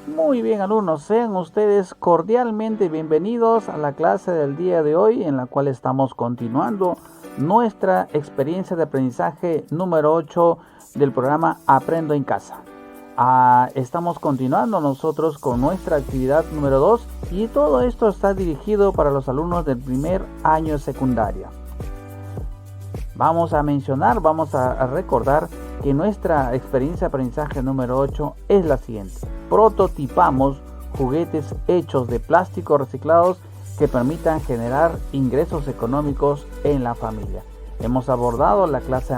Muy bien, alumnos, sean ustedes cordialmente bienvenidos a la clase del día de hoy, en la cual estamos continuando nuestra experiencia de aprendizaje número 8 del programa Aprendo en Casa. Estamos continuando nosotros con nuestra actividad número 2 y todo esto está dirigido para los alumnos del primer año de secundaria. Vamos a recordar que nuestra experiencia de aprendizaje número 8 es la siguiente. Prototipamos juguetes hechos de plástico reciclados que permitan generar ingresos económicos en la familia. Hemos abordado la clase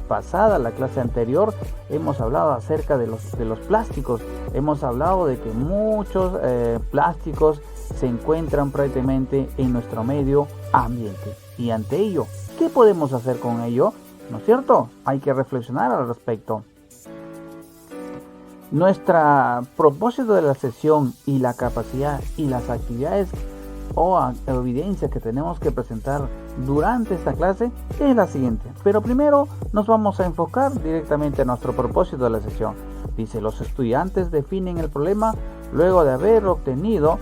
pasada, la clase anterior, hemos hablado acerca de los plásticos. Hemos hablado de que muchos plásticos se encuentran prácticamente en nuestro medio ambiente. Y ante ello, ¿qué podemos hacer con ello? ¿No es cierto? Hay que reflexionar al respecto. Nuestro propósito de la sesión y la capacidad y las actividades o evidencias que tenemos que presentar durante esta clase es la siguiente. Pero primero nos vamos a enfocar directamente a nuestro propósito de la sesión. Dice, los estudiantes definen el problema luego de haber obtenido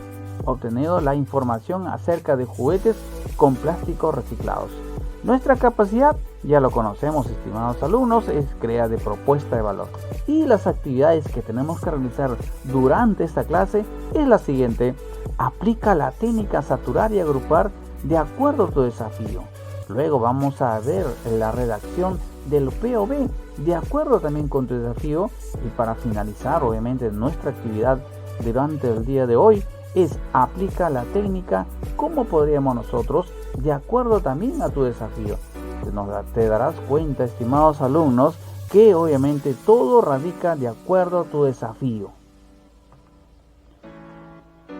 la información acerca de juguetes con plásticos reciclados. Nuestra capacidad, ya lo conocemos, estimados alumnos, es crear de propuesta de valor. Y las actividades que tenemos que realizar durante esta clase es la siguiente. Aplica la técnica saturar y agrupar de acuerdo a tu desafío. Luego vamos a ver la redacción del POV de acuerdo también con tu desafío. Y para finalizar, obviamente, nuestra actividad durante el día de hoy es aplica la técnica, ¿cómo podríamos nosotros? De acuerdo también a tu desafío. Te darás cuenta, estimados alumnos, que obviamente todo radica de acuerdo a tu desafío.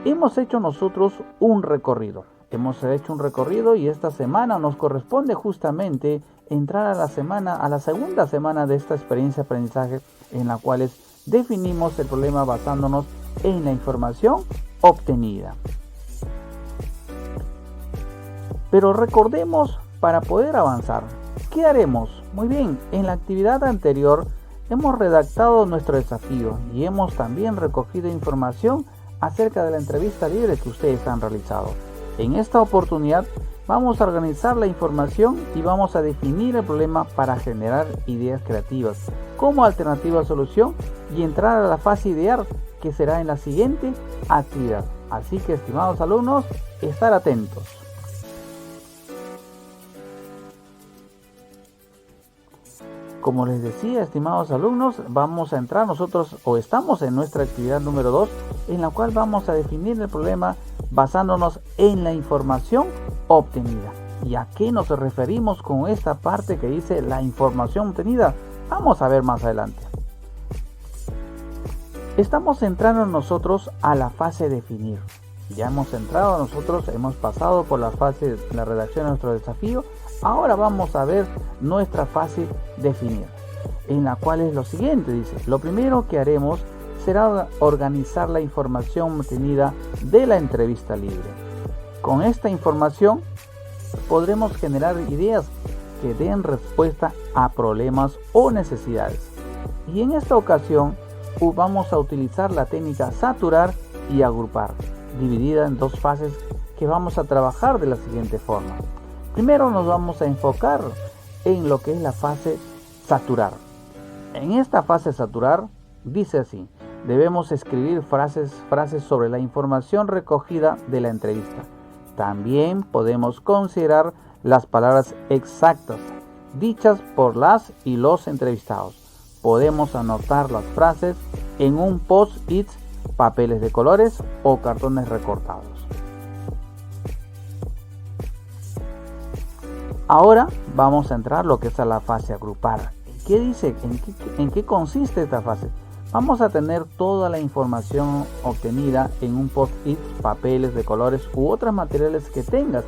Hemos hecho nosotros un recorrido. Y esta semana nos corresponde justamente entrar a la segunda semana de esta experiencia de aprendizaje, en la cual definimos el problema basándonos en la información obtenida. Pero recordemos, para poder avanzar, ¿qué haremos? Muy bien, en la actividad anterior hemos redactado nuestro desafío y hemos también recogido información acerca de la entrevista libre que ustedes han realizado. En esta oportunidad vamos a organizar la información y vamos a definir el problema para generar ideas creativas como alternativa a solución y entrar a la fase idear, que será en la siguiente actividad. Así que, estimados alumnos, estar atentos. Como les decía, estimados alumnos, vamos a entrar estamos en nuestra actividad número 2, en la cual vamos a definir el problema basándonos en la información obtenida. ¿Y a qué nos referimos con esta parte que dice la información obtenida? Vamos a ver más adelante. Estamos entrando nosotros a la fase definir. Ya hemos pasado por la fase de la redacción de nuestro desafío. Ahora vamos a ver nuestra fase definir, en la cual es lo siguiente, dice, lo primero que haremos será organizar la información obtenida de la entrevista libre. Con esta información podremos generar ideas que den respuesta a problemas o necesidades. Y en esta ocasión vamos a utilizar la técnica saturar y agrupar, dividida en dos fases que vamos a trabajar de la siguiente forma. Primero nos vamos a enfocar en lo que es la fase saturar. En esta fase saturar dice así: debemos escribir frases sobre la información recogida de la entrevista. También podemos considerar las palabras exactas dichas por las y los entrevistados. Podemos anotar las frases en un post-it, papeles de colores o cartones recortados. Ahora vamos a entrar lo que es a la fase agrupar. ¿Qué dice? ¿En qué consiste esta fase? Vamos a tener toda la información obtenida en un post-it, papeles de colores u otros materiales que tengas.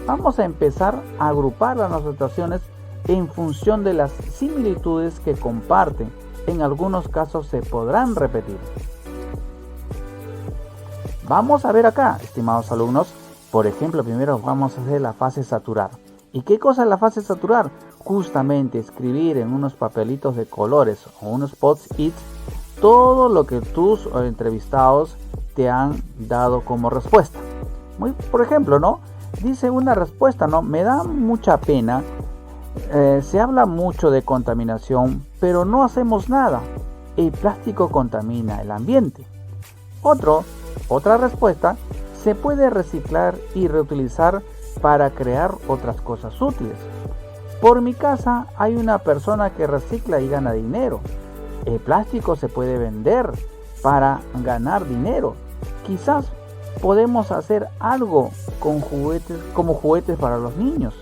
Vamos a empezar a agrupar las anotaciones en función de las similitudes que comparten. En algunos casos se podrán repetir. Vamos a ver acá, estimados alumnos. Por ejemplo, primero vamos a hacer la fase saturar. ¿Y qué cosa es la fase saturar? Justamente escribir en unos papelitos de colores o unos post-its todo lo que tus entrevistados te han dado como respuesta. Por ejemplo, ¿no? Dice una respuesta, ¿no? Me da mucha pena. Se habla mucho de contaminación, pero no hacemos nada. El plástico contamina el ambiente. Otra respuesta, se puede reciclar y reutilizar para crear otras cosas útiles. Por mi casa hay una persona que recicla y gana dinero. El plástico se puede vender para ganar dinero. Quizás podemos hacer algo con juguetes, como juguetes para los niños.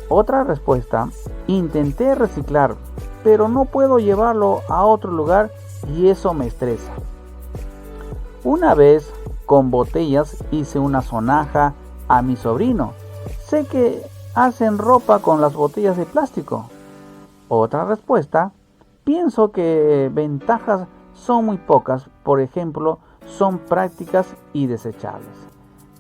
Otra respuesta, intenté reciclar, pero no puedo llevarlo a otro lugar y eso me estresa. Una vez con botellas hice una sonaja a mi sobrino. Sé que hacen ropa con las botellas de plástico. Otra respuesta, pienso que ventajas son muy pocas, por ejemplo, son prácticas y desechables.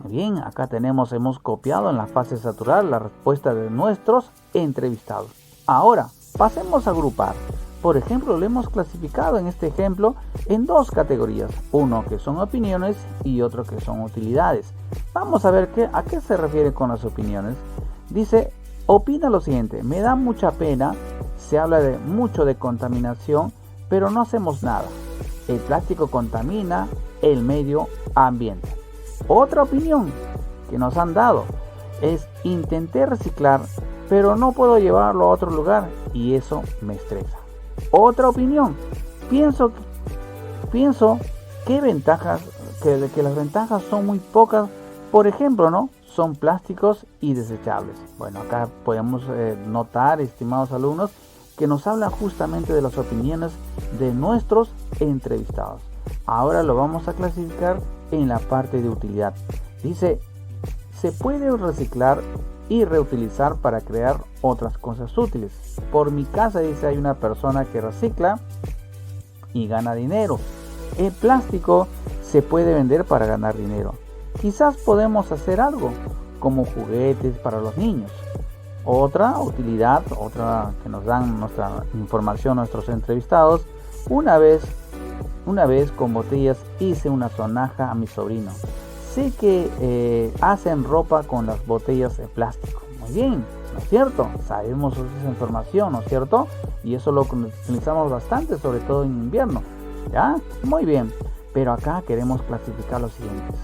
Muy bien, acá hemos copiado en la fase satural la respuesta de nuestros entrevistados. Ahora, pasemos a agrupar. Por ejemplo, lo hemos clasificado en este ejemplo en dos categorías. Uno que son opiniones y otro que son utilidades. Vamos a ver a qué se refiere con las opiniones. Dice, opina lo siguiente, me da mucha pena, se habla mucho de contaminación, pero no hacemos nada. El plástico contamina el medio ambiente. Otra opinión que nos han dado es, intenté reciclar, pero no puedo llevarlo a otro lugar y eso me estresa. Otra opinión, pienso que las ventajas son muy pocas, por ejemplo, ¿no? Son plásticos y desechables. Bueno, acá podemos notar, estimados alumnos, que nos habla justamente de las opiniones de nuestros entrevistados. Ahora lo vamos a clasificar en la parte de utilidad. Dice, se puede reciclar y reutilizar para crear otras cosas útiles. Por mi casa, dice, hay una persona que recicla y gana dinero. El plástico se puede vender para ganar dinero. Quizás podemos hacer algo como juguetes para los niños. Otra utilidad, otra que nos dan nuestra información nuestros entrevistados, una vez con botellas hice una sonaja a mi sobrino. Sé que hacen ropa con las botellas de plástico. Muy bien, ¿no es cierto? Sabemos esa información, ¿no es cierto? Y eso lo utilizamos bastante, sobre todo en invierno. ¿Ya? Muy bien. Pero acá queremos clasificar los siguientes.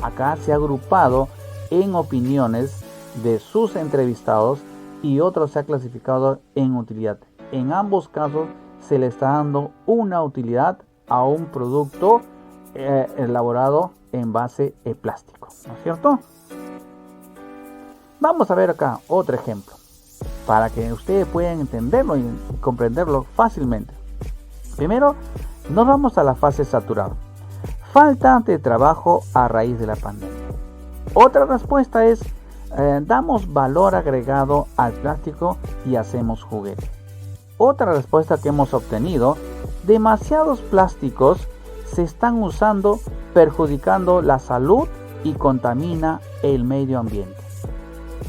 Acá se ha agrupado en opiniones de sus entrevistados y otro se ha clasificado en utilidad. En ambos casos se le está dando una utilidad a un producto elaborado en base de plástico, ¿no es cierto? Vamos a ver acá otro ejemplo para que ustedes puedan entenderlo y comprenderlo fácilmente. Primero nos vamos a la fase saturada. Falta de trabajo a raíz de la pandemia. Otra respuesta es damos valor agregado al plástico y hacemos juguetes. Otra respuesta que hemos obtenido, demasiados plásticos se están usando, perjudicando la salud y contamina el medio ambiente.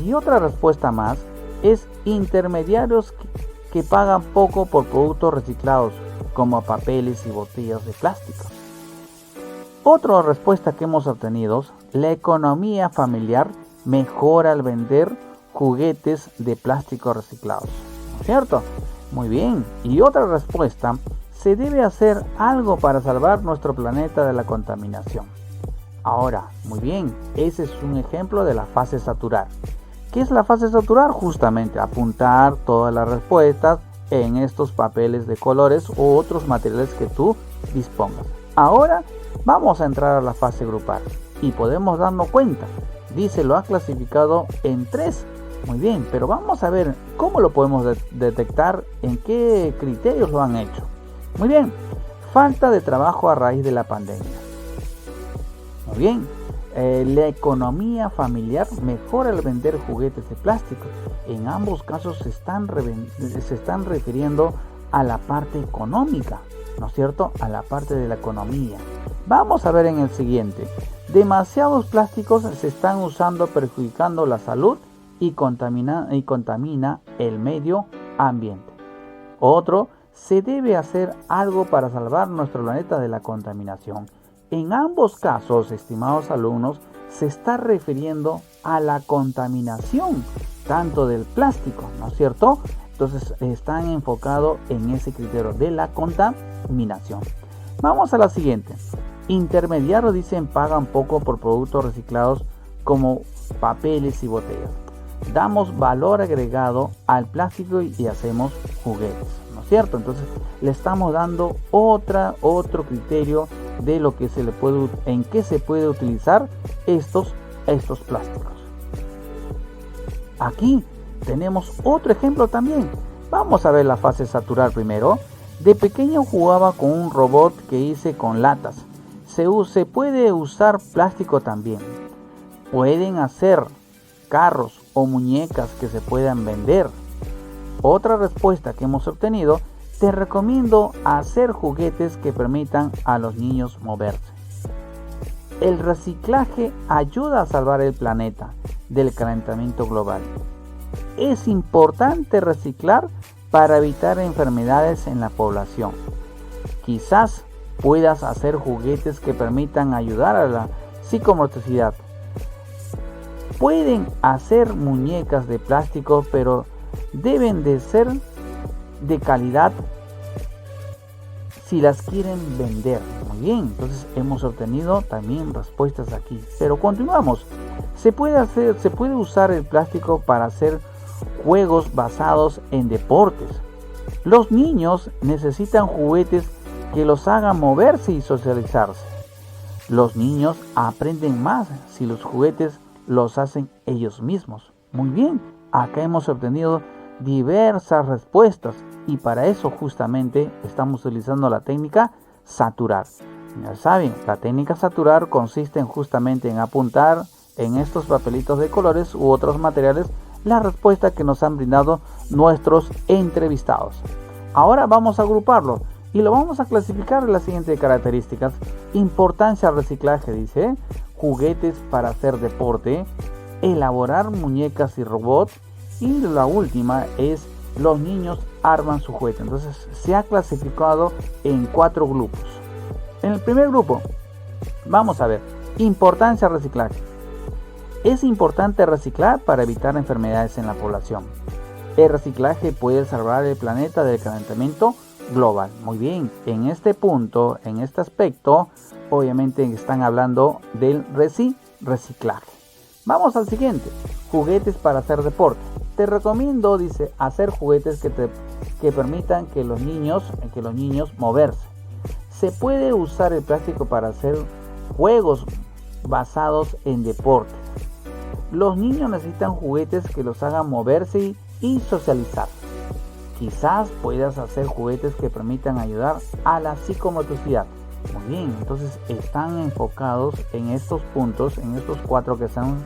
Y otra respuesta más es intermediarios que pagan poco por productos reciclados como papeles y botellas de plástico. Otra respuesta que hemos obtenido, la economía familiar mejora al vender juguetes de plástico reciclados, ¿no es cierto? Muy bien. Y otra respuesta, se debe hacer algo para salvar nuestro planeta de la contaminación. Ahora, muy bien, ese es un ejemplo de la fase saturar. ¿Qué es la fase saturar? Justamente apuntar todas las respuestas en estos papeles de colores u otros materiales que tú dispongas. Ahora vamos a entrar a la fase grupal y podemos darnos cuenta. Dice, lo ha clasificado en 3. Muy bien, pero vamos a ver cómo lo podemos detectar, en qué criterios lo han hecho. Muy bien, falta de trabajo a raíz de la pandemia. Muy bien, la economía familiar mejora al vender juguetes de plástico. En ambos casos se están refiriendo a la parte económica, ¿no es cierto? A la parte de la economía. Vamos a ver en el siguiente. Demasiados plásticos se están usando, perjudicando la salud y contamina el medio ambiente. Otro, se debe hacer algo para salvar nuestro planeta de la contaminación. En ambos casos, estimados alumnos, se está refiriendo a la contaminación, tanto del plástico, ¿no es cierto? Entonces están enfocados en ese criterio de la contaminación. Vamos a la siguiente. Intermediarios dicen pagan poco por productos reciclados como papeles y botellas. Damos valor agregado al plástico y hacemos juguetes, ¿no es cierto? Entonces le estamos dando otro criterio de lo que en qué se puede utilizar estos plásticos. Aquí tenemos otro ejemplo también. Vamos a ver la fase saturar primero. De pequeño jugaba con un robot que hice con latas. Se puede usar plástico también. Pueden hacer carros o muñecas que se puedan vender. Otra respuesta que hemos obtenido: te recomiendo hacer juguetes que permitan a los niños moverse. El reciclaje ayuda a salvar el planeta del calentamiento global. Es importante reciclar para evitar enfermedades en la población. Quizás puedas hacer juguetes que permitan ayudar a la psicomotricidad. Pueden hacer muñecas de plástico, pero deben de ser de calidad si las quieren vender. Muy bien, entonces hemos obtenido también respuestas aquí. Pero continuamos. Se puede usar el plástico para hacer juegos basados en deportes. Los niños necesitan juguetes que los hagan moverse y socializarse. Los niños aprenden más si los juguetes los hacen ellos mismos. Muy bien, acá hemos obtenido diversas respuestas y para eso justamente estamos utilizando la técnica saturar. Ya saben, la técnica saturar consiste justamente en apuntar en estos papelitos de colores u otros materiales la respuesta que nos han brindado nuestros entrevistados. Ahora vamos a agruparlo y lo vamos a clasificar en las siguientes características. Importancia al reciclaje, dice: juguetes para hacer deporte, elaborar muñecas y robots, y la última es los niños arman su juguete. Entonces se ha clasificado en 4 grupos. En el primer grupo vamos a ver importancia al reciclaje. Es importante reciclar para evitar enfermedades en la población. El reciclaje puede salvar el planeta del calentamiento global. Muy bien, en este punto, en este aspecto, obviamente están hablando del reciclaje. Vamos al siguiente: juguetes para hacer deporte. Te recomiendo, dice, hacer juguetes que permitan que los niños moverse. Se puede usar el plástico para hacer juegos basados en deporte. Los niños necesitan juguetes que los hagan moverse y socializar. Quizás puedas hacer juguetes que permitan ayudar a la psicomotricidad. Muy bien, entonces están enfocados en estos puntos, en estos 4 que están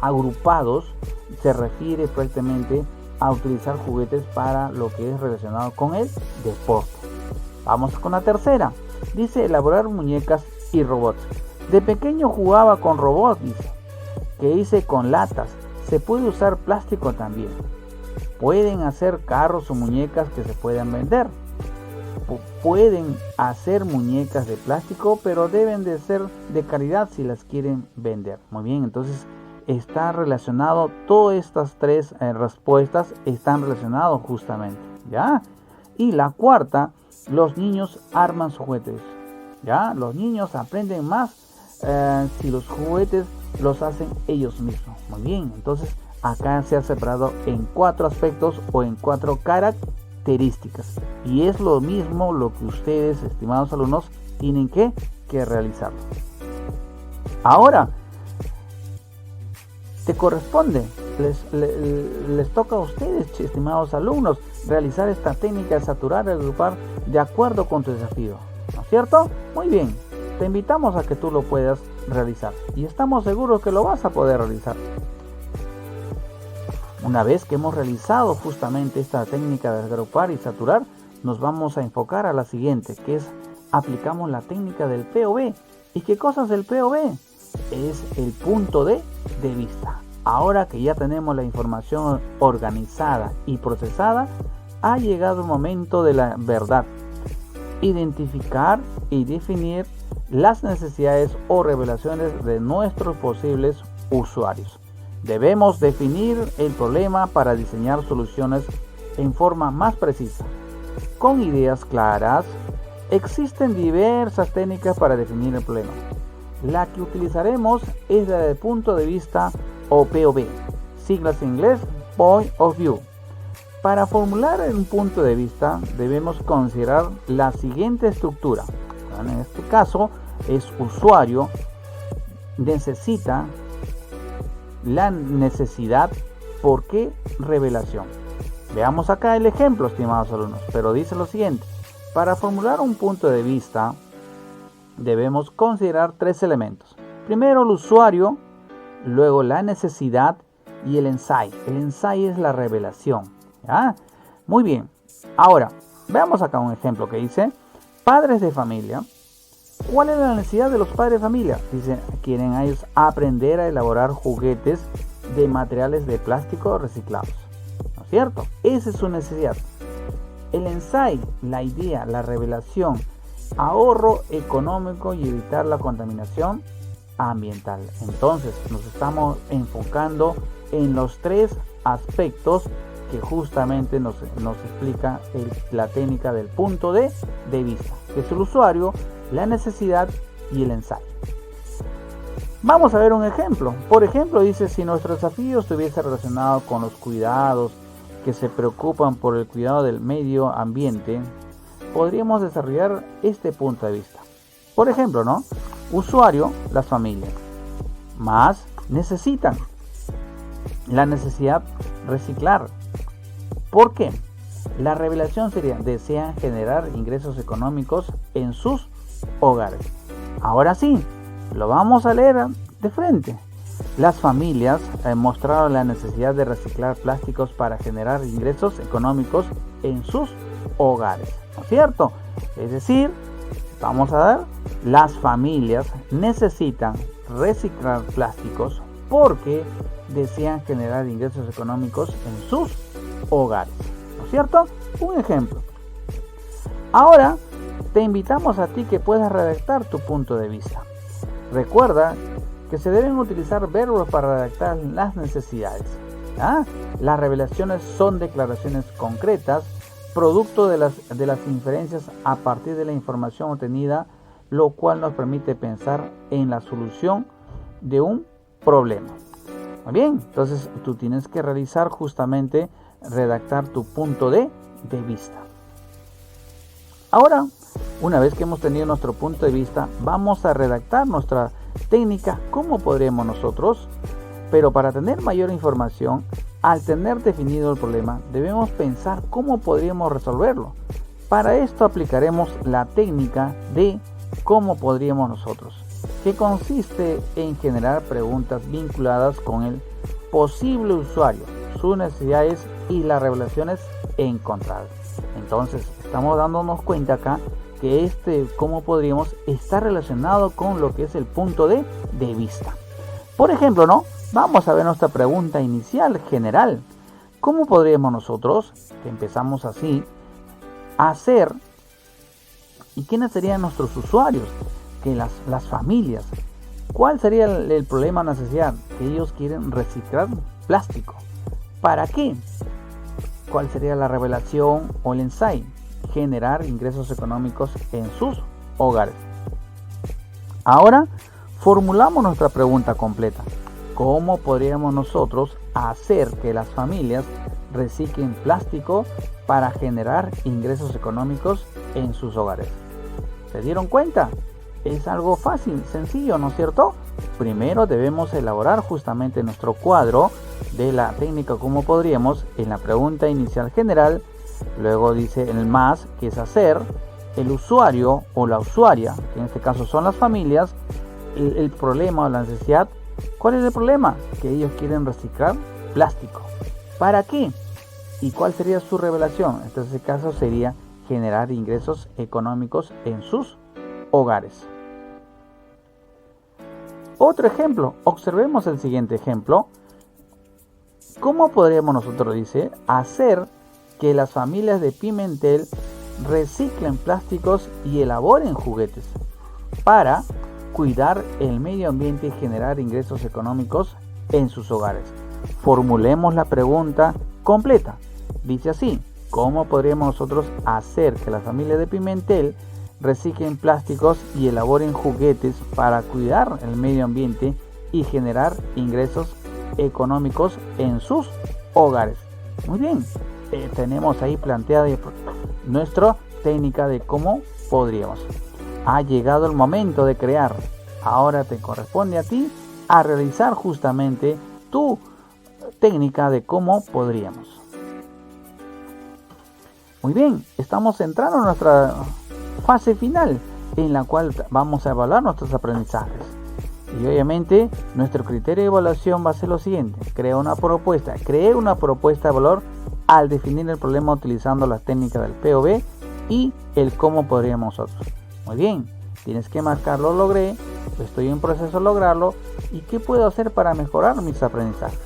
agrupados. Se refiere prácticamente a utilizar juguetes para lo que es relacionado con el deporte. Vamos con la tercera. Dice elaborar muñecas y robots. De pequeño jugaba con robots, dice, que hice con latas. Se puede usar plástico también. Pueden hacer carros o muñecas que se puedan vender. Pueden hacer muñecas de plástico, pero deben de ser de calidad si las quieren vender. Muy bien, entonces está relacionado, todas estas 3 respuestas están relacionadas justamente, ¿ya? Y la cuarta, los niños arman sus juguetes, ¿ya? Los niños aprenden más si los juguetes los hacen ellos mismos. Muy bien, entonces acá se ha separado en 4 aspectos o en 4 características. Y es lo mismo lo que ustedes, estimados alumnos, tienen que realizar. Ahora, te corresponde, les toca a ustedes, estimados alumnos, realizar esta técnica de saturar y agrupar de acuerdo con tu desafío, ¿no es cierto? Muy bien, te invitamos a que tú lo puedas realizar y estamos seguros que lo vas a poder realizar. Una vez que hemos realizado justamente esta técnica de agrupar y saturar, nos vamos a enfocar a la siguiente, que es aplicamos la técnica del POV. ¿Y qué cosa es el POV? Es el punto de vista. Ahora que ya tenemos la información organizada y procesada, ha llegado el momento de la verdad. Identificar y definir las necesidades o revelaciones de nuestros posibles usuarios. Debemos definir el problema para diseñar soluciones en forma más precisa. Con ideas claras, existen diversas técnicas para definir el problema. La que utilizaremos es la del punto de vista o POV, siglas en inglés Point of View. Para formular un punto de vista debemos considerar la siguiente estructura. En este caso es usuario, necesita, la necesidad, ¿por qué? Revelación. Veamos acá el ejemplo, estimados alumnos, pero dice lo siguiente. Para formular un punto de vista debemos considerar tres elementos. Primero el usuario, luego la necesidad y el insight. El insight es la revelación. ¿Ya? Muy bien. Ahora, veamos acá un ejemplo que dice, padres de familia. ¿Cuál es la necesidad de los padres de familia? Dice, quieren ellos aprender a elaborar juguetes de materiales de plástico reciclados. ¿No es cierto? Esa es su necesidad. El insight, la idea, la revelación, ahorro económico y evitar la contaminación ambiental. Entonces, nos estamos enfocando en los tres aspectos que justamente nos explica la técnica del punto de vista, que es el usuario, la necesidad y el insight. Vamos a ver un ejemplo. Por ejemplo, dice, si nuestro desafío estuviese relacionado con los cuidados que se preocupan por el cuidado del medio ambiente, podríamos desarrollar este punto de vista. Por ejemplo, ¿no? Usuario, las familias. Más necesitan. La necesidad, reciclar. ¿Por qué? La revelación sería, desean generar ingresos económicos en sus hogares. Ahora sí, lo vamos a leer de frente. Las familias mostraron la necesidad de reciclar plásticos para generar ingresos económicos en sus hogares. ¿No es cierto? Es decir, vamos a ver, las familias necesitan reciclar plásticos porque desean generar ingresos económicos en sus hogares. ¿No es cierto? Un ejemplo. Ahora te invitamos a ti que puedas redactar tu punto de vista. Recuerda que se deben utilizar verbos para redactar las necesidades. ¿Ah? Las revelaciones son declaraciones concretas, producto de las inferencias a partir de la información obtenida, lo cual nos permite pensar en la solución de un problema. Muy bien, entonces tú tienes que realizar justamente redactar tu punto de vista. Ahora, una vez que hemos tenido nuestro punto de vista, vamos a redactar nuestra técnica, cómo podremos nosotros, pero para tener mayor información, al tener definido el problema, debemos pensar cómo podríamos resolverlo. Para esto aplicaremos la técnica de cómo podríamos nosotros, que consiste en generar preguntas vinculadas con el posible usuario, sus necesidades y las revelaciones encontradas. Entonces, estamos dándonos cuenta acá que cómo podríamos estar relacionado con lo que es el punto de vista. Por ejemplo, ¿no? Vamos a ver nuestra pregunta inicial general. ¿Cómo podríamos nosotros, que empezamos así, hacer, y quiénes serían nuestros usuarios? Que las familias. ¿Cuál sería el problema o necesidad? Que ellos quieren reciclar plástico. ¿Para qué? ¿Cuál sería la revelación o el insight? Generar ingresos económicos en sus hogares. Ahora formulamos nuestra pregunta completa. ¿Cómo podríamos nosotros hacer que las familias reciclen plástico para generar ingresos económicos en sus hogares? ¿Se dieron cuenta? Es algo fácil, sencillo, ¿no es cierto? Primero debemos elaborar justamente nuestro cuadro de la técnica cómo podríamos en la pregunta inicial general. Luego dice el más, que es hacer, el usuario o la usuaria, que en este caso son las familias, el problema o la necesidad. ¿Cuál es el problema? Que ellos quieren reciclar plástico. ¿Para qué? ¿Y cuál sería su revelación? En este caso sería generar ingresos económicos en sus hogares. Otro ejemplo, observemos el siguiente ejemplo. ¿Cómo podríamos nosotros, dice, hacer que las familias de Pimentel reciclen plásticos y elaboren juguetes para cuidar el medio ambiente y generar ingresos económicos en sus hogares. Formulemos la pregunta completa. Dice así: ¿cómo podríamos nosotros hacer que las familias de Pimentel reciclen plásticos y elaboren juguetes para cuidar el medio ambiente y generar ingresos económicos en sus hogares? Muy bien, tenemos ahí planteada nuestra técnica de cómo podríamos. Ha llegado el momento de crear. Ahora te corresponde a ti a realizar justamente tu técnica de cómo podríamos. Muy bien, estamos entrando en nuestra fase final, en la cual vamos a evaluar nuestros aprendizajes. Y obviamente nuestro criterio de evaluación va a ser lo siguiente: cree una propuesta de valor al definir el problema utilizando las técnicas del POV y el cómo podríamos nosotros. Muy bien, tienes que marcar: lo logré, estoy en proceso de lograrlo, y qué puedo hacer para mejorar mis aprendizajes.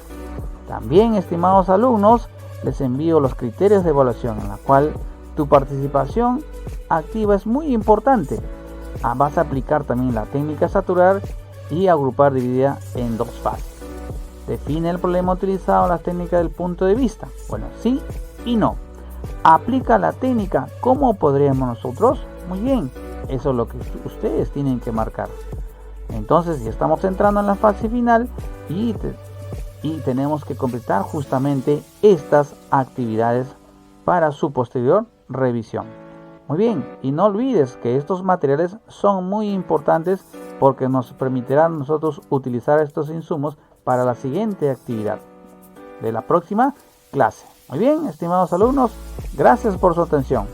También, estimados alumnos, les envío los criterios de evaluación, en la cual tu participación activa es muy importante. Vas a aplicar también la técnica saturar y agrupar dividida en dos fases. Define el problema utilizado, las técnicas del punto de vista. Bueno, sí y no. Aplica la técnica, ¿cómo podríamos nosotros? Muy bien, eso es lo que ustedes tienen que marcar. Entonces ya estamos entrando en la fase final y tenemos que completar justamente estas actividades para su posterior revisión. Muy bien, y no olvides que estos materiales son muy importantes porque nos permitirán nosotros utilizar estos insumos para la siguiente actividad de la próxima clase. Muy bien, estimados alumnos, gracias por su atención.